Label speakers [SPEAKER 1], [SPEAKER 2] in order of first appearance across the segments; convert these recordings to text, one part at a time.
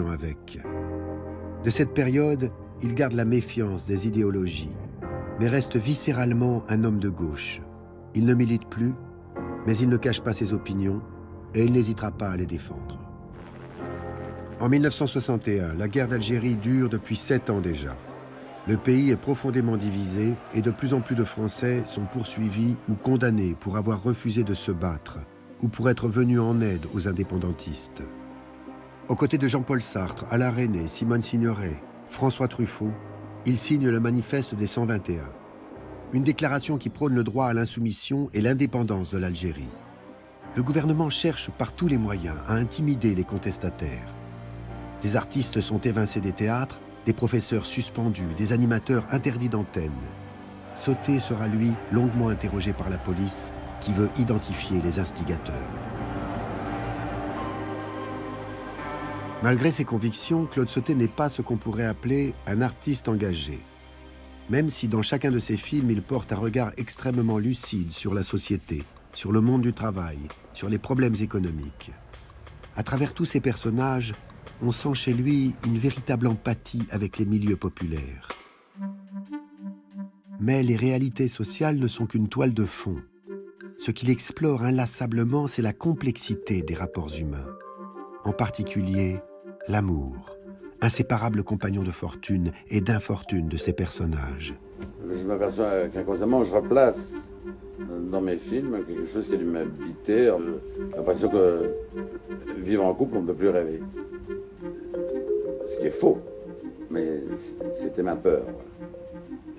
[SPEAKER 1] avec. De cette période, il garde la méfiance des idéologies, mais reste viscéralement un homme de gauche. Il ne milite plus, mais il ne cache pas ses opinions et il n'hésitera pas à les défendre. En 1961, la guerre d'Algérie dure depuis 7 ans déjà. Le pays est profondément divisé et de plus en plus de Français sont poursuivis ou condamnés pour avoir refusé de se battre ou pour être venus en aide aux indépendantistes. Aux côtés de Jean-Paul Sartre, Alain Resnais, Simone Signoret, François Truffaut, il signe le manifeste des 121. Une déclaration qui prône le droit à l'insoumission et l'indépendance de l'Algérie. Le gouvernement cherche par tous les moyens à intimider les contestataires. Des artistes sont évincés des théâtres, des professeurs suspendus, des animateurs interdits d'antenne. Sauté sera, lui, longuement interrogé par la police qui veut identifier les instigateurs. Malgré ses convictions, Claude Sauté n'est pas ce qu'on pourrait appeler un artiste engagé. Même si dans chacun de ses films, il porte un regard extrêmement lucide sur la société, sur le monde du travail, sur les problèmes économiques. À travers tous ces personnages, on sent chez lui une véritable empathie avec les milieux populaires. Mais les réalités sociales ne sont qu'une toile de fond. Ce qu'il explore inlassablement, c'est la complexité des rapports humains. En particulier, l'amour, inséparable compagnon de fortune et d'infortune de ces personnages.
[SPEAKER 2] Je m'aperçois qu'inconsciemment, je replace dans mes films quelque chose qui a dû m'habiter. J'ai l'impression que vivre en couple, on ne peut plus rêver. Ce qui est faux, mais c'était ma peur.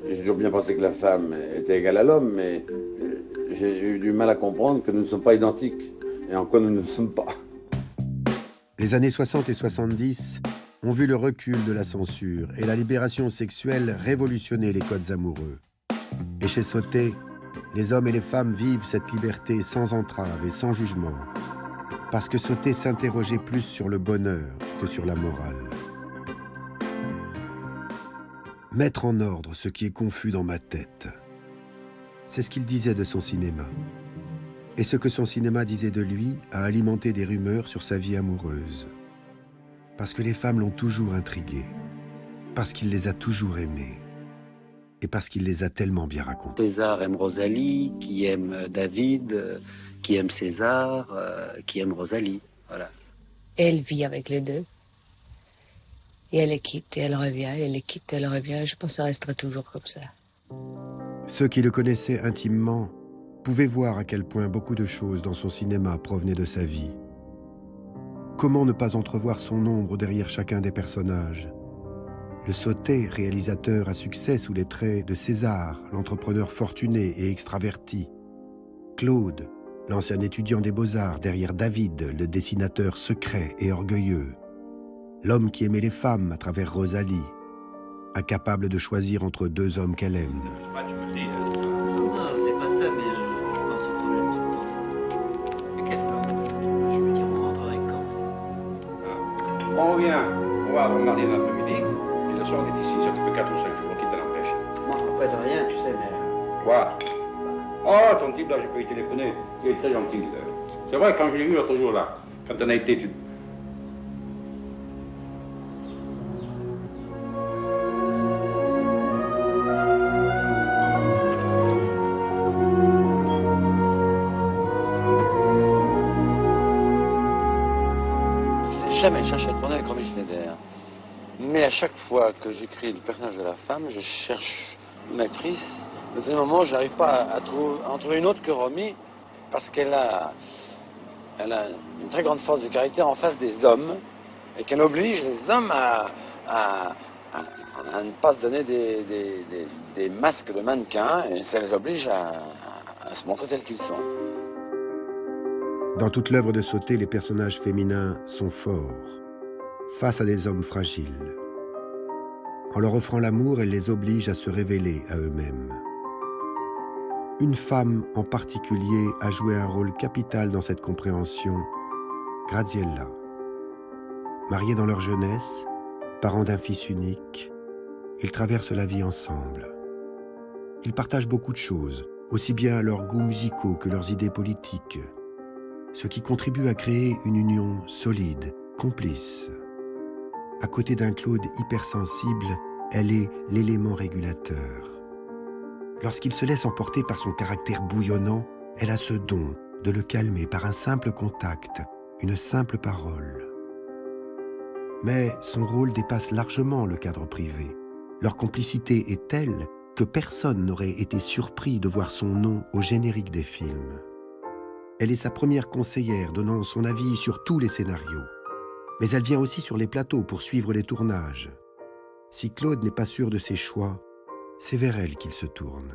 [SPEAKER 2] J'ai toujours bien pensé que la femme était égale à l'homme, mais j'ai eu du mal à comprendre que nous ne sommes pas identiques et en quoi nous ne sommes pas.
[SPEAKER 1] Les années 60 et 70 ont vu le recul de la censure et la libération sexuelle révolutionner les codes amoureux. Et chez Sauté, les hommes et les femmes vivent cette liberté sans entrave et sans jugement, parce que Sauté s'interrogeait plus sur le bonheur que sur la morale. Mettre en ordre ce qui est confus dans ma tête, c'est ce qu'il disait de son cinéma. Et ce que son cinéma disait de lui a alimenté des rumeurs sur sa vie amoureuse. Parce que les femmes l'ont toujours intrigué, parce qu'il les a toujours aimées, et parce qu'il les a tellement bien racontées.
[SPEAKER 3] César aime Rosalie, qui aime David, qui aime César, qui aime Rosalie, voilà.
[SPEAKER 4] Elle vit avec les deux. Et elle les quitte, et elle revient, et elle les quitte, et elle revient. Je pense que ça restera toujours comme ça.
[SPEAKER 1] Ceux qui le connaissaient intimement pouvaient voir à quel point beaucoup de choses dans son cinéma provenaient de sa vie. Comment ne pas entrevoir son ombre derrière chacun des personnages? Le Sauté, réalisateur à succès sous les traits de César, l'entrepreneur fortuné et extraverti. Claude, l'ancien étudiant des Beaux-Arts derrière David, le dessinateur secret et orgueilleux. L'homme qui aimait les femmes à travers Rosalie, incapable de choisir entre deux hommes qu'elle aime.
[SPEAKER 5] Non, c'est pas ça, mais je pense au problème du temps. Et quel temps? Je veux dire, on rentrerait quand?
[SPEAKER 6] On revient, on va le mardi dans l'après-midi, et le soir on est ici, ça te fait 4 ou 5 jours, on quitte la pêche.
[SPEAKER 5] Bon, après de rien, tu sais, mais...
[SPEAKER 6] Quoi? Oh, ton type là, j'ai pas eu téléphoner, il est très gentil. C'est vrai, quand je l'ai vu l'autre jour là, quand on a été...
[SPEAKER 3] Jamais cherché à tourner avec Romy Schneider. Mais à chaque fois que j'écris le personnage de la femme, je cherche une actrice. Dans ce moment, je n'arrive pas à en trouver une autre que Romy, parce qu'elle a une très grande force de caractère en face des hommes, et qu'elle oblige les hommes à ne pas se donner des masques de mannequins, et ça les oblige à se montrer tels qu'ils sont.
[SPEAKER 1] Dans toute l'œuvre de Sauté, les personnages féminins sont forts, face à des hommes fragiles. En leur offrant l'amour, elle les oblige à se révéler à eux-mêmes. Une femme en particulier a joué un rôle capital dans cette compréhension, Graziella. Mariés dans leur jeunesse, parents d'un fils unique, ils traversent la vie ensemble. Ils partagent beaucoup de choses, aussi bien leurs goûts musicaux que leurs idées politiques, ce qui contribue à créer une union solide, complice. À côté d'un Claude hypersensible, elle est l'élément régulateur. Lorsqu'il se laisse emporter par son caractère bouillonnant, elle a ce don de le calmer par un simple contact, une simple parole. Mais son rôle dépasse largement le cadre privé. Leur complicité est telle que personne n'aurait été surpris de voir son nom au générique des films. Elle est sa première conseillère, donnant son avis sur tous les scénarios. Mais elle vient aussi sur les plateaux pour suivre les tournages. Si Claude n'est pas sûr de ses choix, c'est vers elle qu'il se tourne.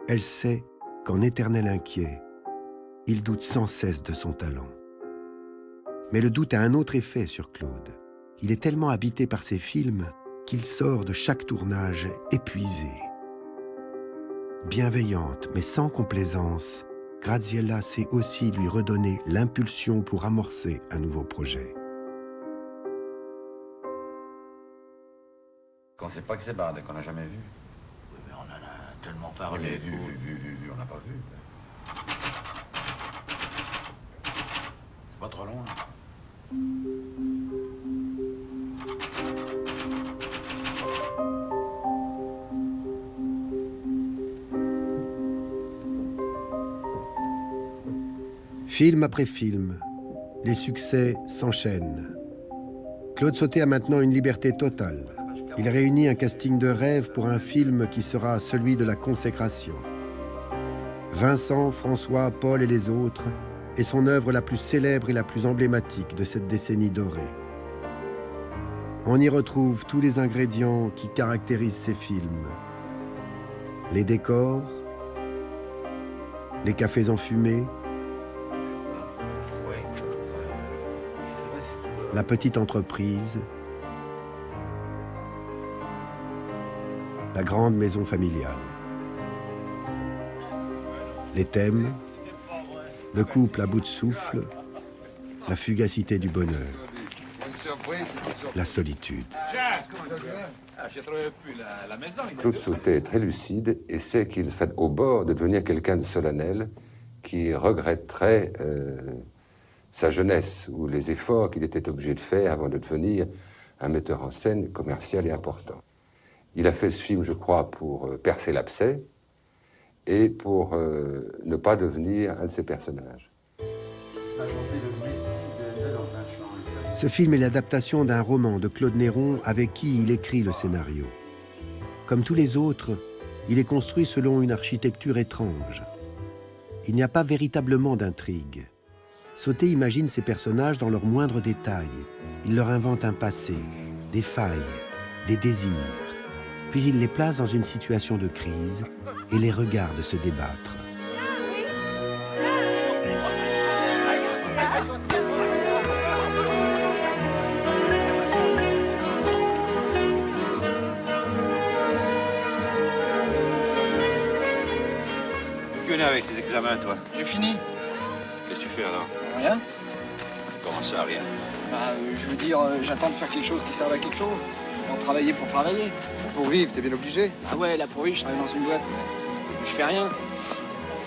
[SPEAKER 1] Elle sait qu'en éternel inquiet, il doute sans cesse de son talent. Mais le doute a un autre effet sur Claude. Il est tellement habité par ses films qu'il sort de chaque tournage épuisé. Bienveillante, mais sans complaisance, Graziella sait aussi lui redonner l'impulsion pour amorcer un nouveau projet.
[SPEAKER 3] Qu'on ne sait pas que c'est Bard, qu'on n'a jamais vu.
[SPEAKER 5] Oui, mais on en a tellement parlé.
[SPEAKER 3] Vu, on n'a pas vu. C'est pas trop loin.
[SPEAKER 1] Film après film, les succès s'enchaînent. Claude Sautet a maintenant une liberté totale. Il réunit un casting de rêve pour un film qui sera celui de la consécration. Vincent, François, Paul et les autres est son œuvre la plus célèbre et la plus emblématique de cette décennie dorée. On y retrouve tous les ingrédients qui caractérisent ces films. Les décors, les cafés enfumés, la petite entreprise, la grande maison familiale. Les thèmes, le couple à bout de souffle, la fugacité du bonheur, la solitude.
[SPEAKER 7] Claude Sautet est très lucide et sait qu'il serait au bord de devenir quelqu'un de solennel qui regretterait sa jeunesse ou les efforts qu'il était obligé de faire avant de devenir un metteur en scène commercial et important. Il a fait ce film, je crois, pour percer l'abcès et pour ne pas devenir un de ses personnages.
[SPEAKER 1] Ce film est l'adaptation d'un roman de Claude Néron avec qui il écrit le scénario. Comme tous les autres, il est construit selon une architecture étrange. Il n'y a pas véritablement d'intrigue. Sautet imagine ses personnages dans leurs moindres détails. Il leur invente un passé, des failles, des désirs. Puis il les place dans une situation de crise et les regarde se débattre.
[SPEAKER 6] Tu es avec tes examens, toi?
[SPEAKER 8] J'ai fini.
[SPEAKER 6] Qu'est-ce que tu fais alors?
[SPEAKER 8] Rien.
[SPEAKER 6] Comment ça, rien?
[SPEAKER 8] Je veux dire, j'attends de faire quelque chose qui serve à quelque chose. Sans travailler pour travailler.
[SPEAKER 9] Pour vivre, t'es bien obligé.
[SPEAKER 8] Ah ouais, là pour vivre, je travaille dans une boîte. Mais je fais rien.